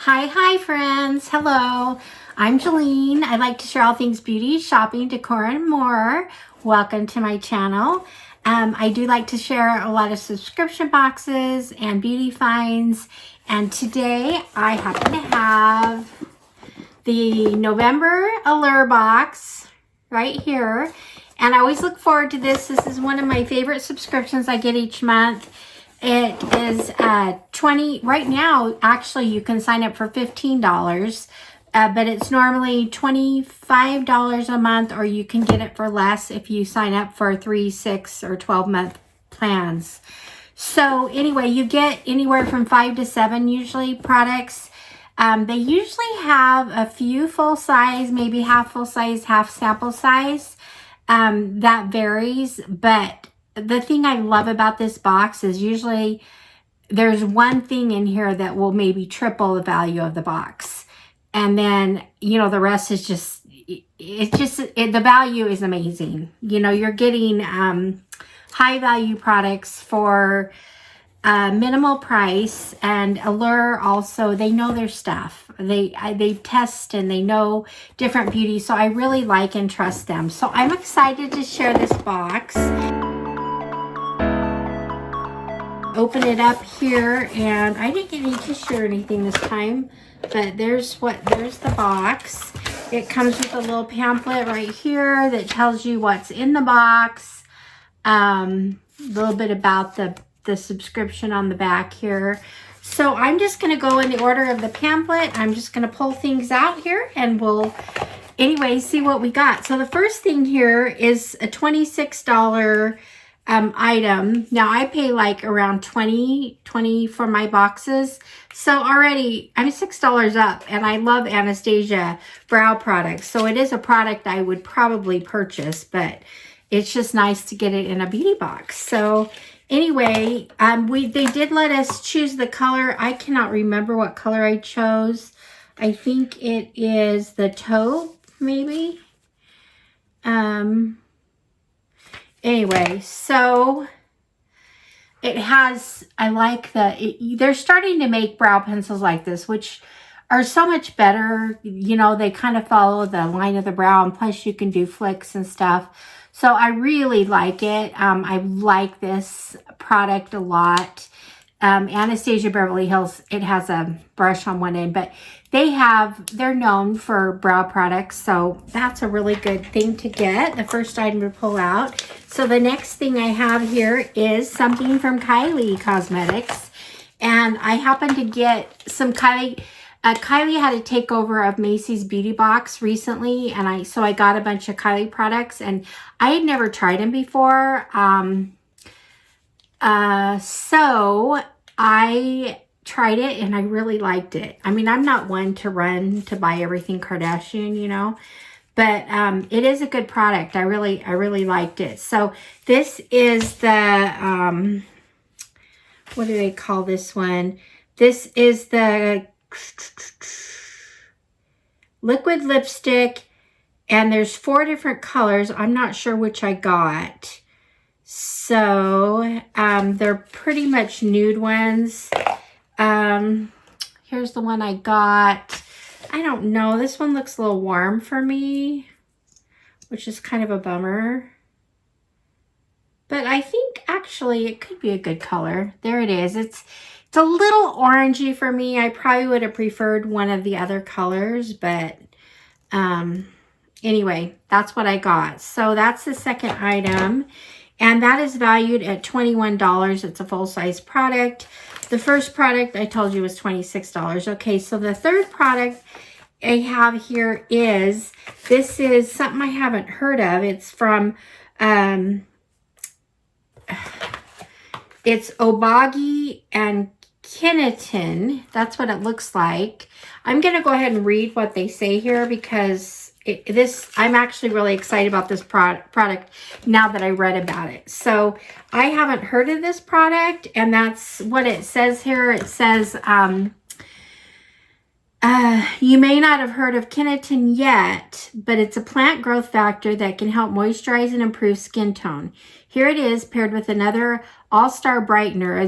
Hi friends. Hello. I'm Jolene. I like to share all things beauty, shopping, decor, and more. Welcome to my channel. I do like to share a lot of subscription boxes and beauty finds. And today I happen to have the November Allure box right here. And I always look forward to this. This is one of my favorite subscriptions I get each month. It is 20 right now. Actually, you can sign up for $15, but it's normally $25 a month, or you can get it for less if you sign up for 3, 6, or 12-month plans. So anyway, you get anywhere from 5 to 7 usually products. They usually have a few full size, maybe half full size, half sample size. That varies, but the thing I love about this box is usually there's one thing in here that will maybe triple the value of the box. And then, you know, the rest is just, the value is amazing. You know, you're getting high value products for minimal price. And Allure also, they know their stuff. They test and they know different beauty. So I really like and trust them. So I'm excited to share this box. Open it up here, and I didn't get any tissue or anything this time, but there's the box. It comes with a little pamphlet right here that tells you what's in the box, a little bit about the subscription on the back here. So I'm just going to go in the order of the pamphlet. I'm just going to pull things out here, and we'll anyway see what we got. So the first thing here is a $26 item. Now I pay like around $20 for my boxes. So already I'm $6 up, and I love Anastasia brow products. So it is a product I would probably purchase, but it's just nice to get it in a beauty box. So anyway, they did let us choose the color. I cannot remember what color I chose. I think it is the taupe, maybe. Anyway, so it has, I like they're starting to make brow pencils like this, which are so much better. You know, they kind of follow the line of the brow, and plus you can do flicks and stuff. So I really like it. I like this product a lot. Anastasia Beverly Hills, it has a brush on one end, but they're known for brow products, so that's a really good thing to get. The first item to pull out. So the next thing I have here is something from Kylie Cosmetics, and I happened to get some Kylie. Kylie had a takeover of Macy's Beauty Box recently, and so I got a bunch of Kylie products, and I had never tried them before. So I tried it, and I really liked it. I mean, I'm not one to run to buy everything Kardashian, you know, but it is a good product. I really liked it. So this is the, what do they call this one? This is the liquid lipstick, and there's 4 different colors. I'm not sure which I got. So they're pretty much nude ones. Here's the one I got. I don't know. This one looks a little warm for me, which is kind of a bummer. But I think actually it could be a good color. There it is. It's a little orangey for me. I probably would have preferred one of the other colors, but anyway, that's what I got. So that's the second item. And that is valued at $21. It's a full-size product. The first product I told you was $26. Okay, so the third product I have here is, this is something I haven't heard of. It's from, it's Obagi and Kinetin. That's what it looks like. I'm going to go ahead and read what they say here, because I'm actually really excited about this product now that I read about it. So I haven't heard of this product, and that's what it says here. It says, you may not have heard of Kinetin yet, but it's a plant growth factor that can help moisturize and improve skin tone. Here it is, paired with another all-star brightener,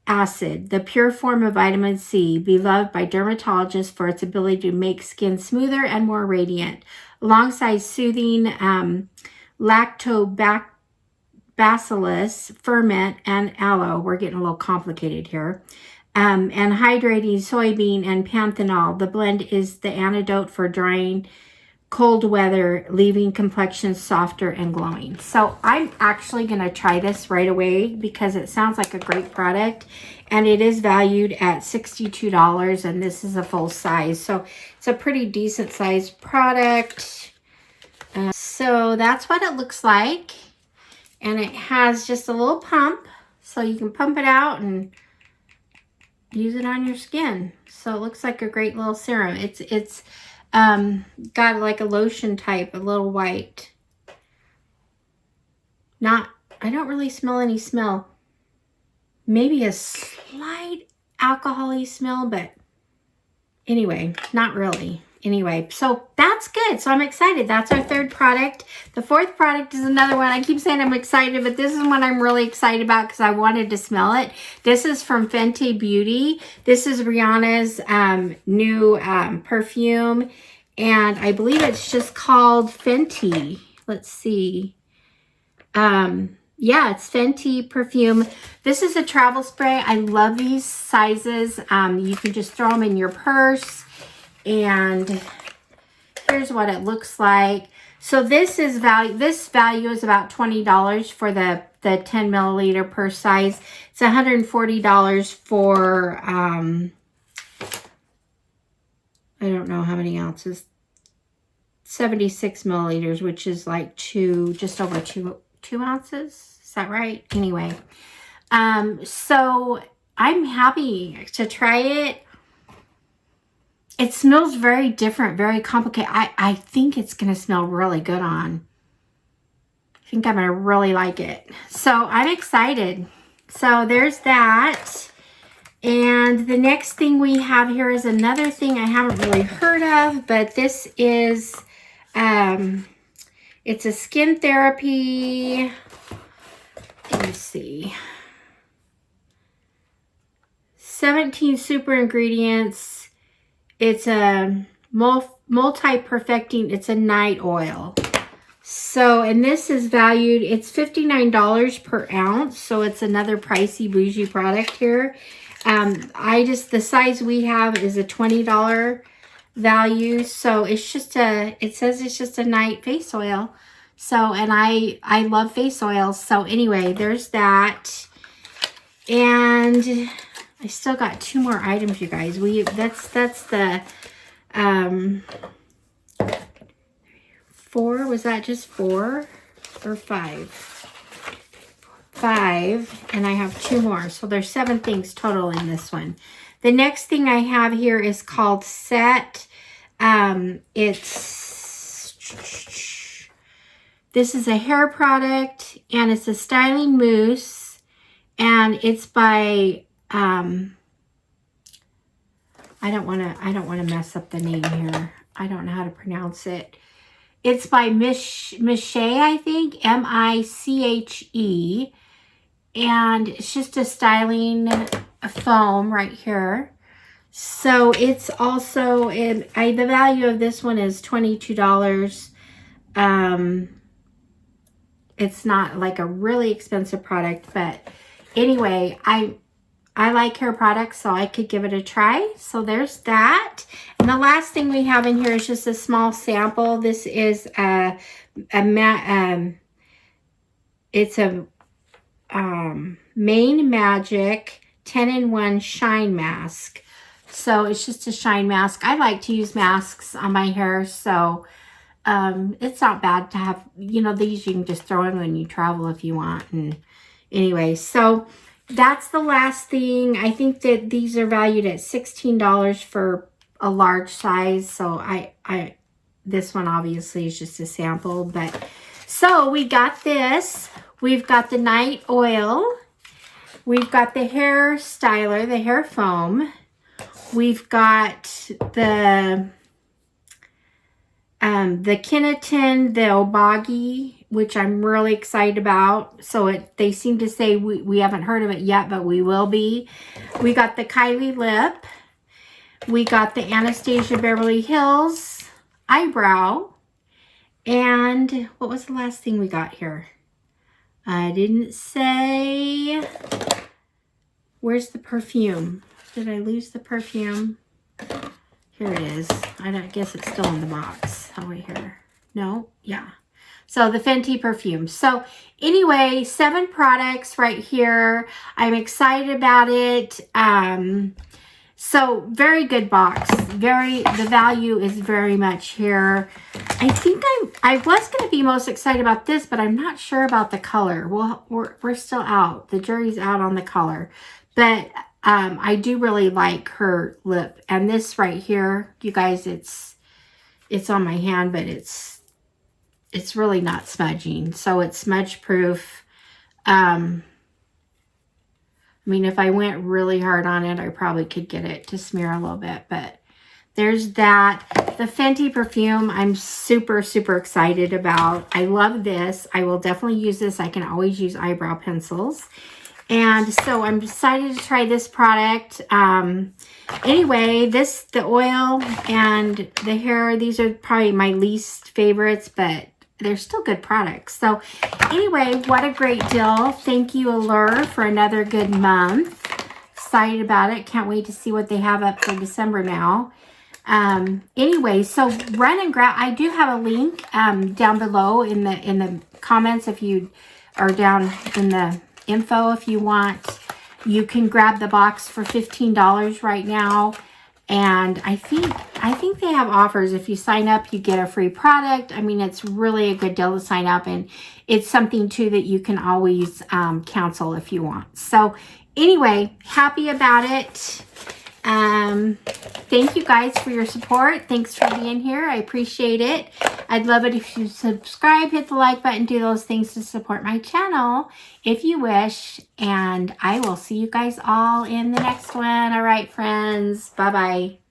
acid, the pure form of vitamin C, beloved by dermatologists for its ability to make skin smoother and more radiant, alongside soothing lactobacillus ferment and aloe. We're getting a little complicated here. And hydrating soybean and panthenol. The blend is the antidote for drying cold weather, leaving complexion softer and glowing. So I'm actually going to try this right away because it sounds like a great product, and it is valued at $62, and this is a full size. So it's a pretty decent sized product. So that's what it looks like. And it has just a little pump, so you can pump it out and use it on your skin. So it looks like a great little serum. It's got like a lotion type, a little white. I don't really smell any smell. Maybe a slight alcohol-y smell, but anyway, not really. Anyway, so that's good. So I'm excited. That's our third product. The fourth product is another one. I keep saying I'm excited, but this is one I'm really excited about because I wanted to smell it. This is from Fenty Beauty. This is Rihanna's new perfume, and I believe it's just called Fenty. Let's see. Yeah, it's Fenty perfume. This is a travel spray. I love these sizes. You can just throw them in your purse. And here's what it looks like. So this value is about $20 for the 10 milliliter purse size. It's $140 for I don't know how many ounces. 76 milliliters, which is like just over two ounces. Is that right? Anyway, so I'm happy to try it. It smells very different, very complicated. I think it's going to smell really good on. I think I'm going to really like it. So I'm excited. So there's that. And the next thing we have here is another thing I haven't really heard of, but this is, it's a skin therapy. Let me see. 17 super ingredients. It's a multi-perfecting, it's a night oil. So, and this is valued, it's $59 per ounce. So it's another pricey bougie product here. The size we have is a $20 value. So it's just it says it's just a night face oil. So, and I love face oils. So anyway, there's that. And I still got 2 more items, you guys. That's the 4. Was that just 4 or 5? 5, and I have 2 more. So there's 7 things total in this one. The next thing I have here is called Set. This is a hair product, and it's a styling mousse, and it's by I don't want to mess up the name here. I don't know how to pronounce it. It's by Miche, I think, M-I-C-H-E. And it's just a styling foam right here. So it's also, the value of this one is $22. It's not like a really expensive product, but anyway, I like hair products, so I could give it a try. So there's that. And the last thing we have in here is just a small sample. This is it's a Main Magic 10-in-1 Shine Mask. So it's just a shine mask. I like to use masks on my hair, so it's not bad to have, these you can just throw in when you travel if you want. And anyway, so that's the last thing. I think that these are valued at $16 for a large size. So this one obviously is just a sample, but so we got this. We've got the night oil. We've got the hair styler, the hair foam. We've got the Kinetin, the Obagi which I'm really excited about. So they seem to say we haven't heard of it yet, but we will be. We got the Kylie lip. We got the Anastasia Beverly Hills eyebrow. And what was the last thing we got here? I didn't say. Where's the perfume? Did I lose the perfume? Here it is. I guess it's still in the box. Oh, wait here. No? Yeah. So the Fenty perfume. So anyway, 7 products right here. I'm excited about it. So very good box. The value is very much here. I think I was going to be most excited about this, but I'm not sure about the color. Well, we're still out. The jury's out on the color. But I do really like her lip. And this right here, you guys, it's on my hand, but it's really not smudging. So it's smudge proof. I mean, if I went really hard on it, I probably could get it to smear a little bit. But there's that. The Fenty perfume, I'm super, super excited about. I love this. I will definitely use this. I can always use eyebrow pencils. And so I'm excited to try this product. Anyway, the oil and the hair, these are probably my least favorites, but they're still good products. So anyway, what a great deal. Thank you, Allure, for another good month. Excited about it. Can't wait to see what they have up for December now. Anyway, so run and grab. I do have a link down below in the comments if you are down in the info if you want. You can grab the box for $15 right now. And I think they have offers. If you sign up, you get a free product. I mean, it's really a good deal to sign up, and it's something too that you can always cancel if you want. So anyway, happy about it. Thank you guys for your support. Thanks for being here. I appreciate it. I'd love it if you subscribe, hit the like button, do those things to support my channel if you wish. And I will see you guys all in the next one. All right, friends. Bye-bye.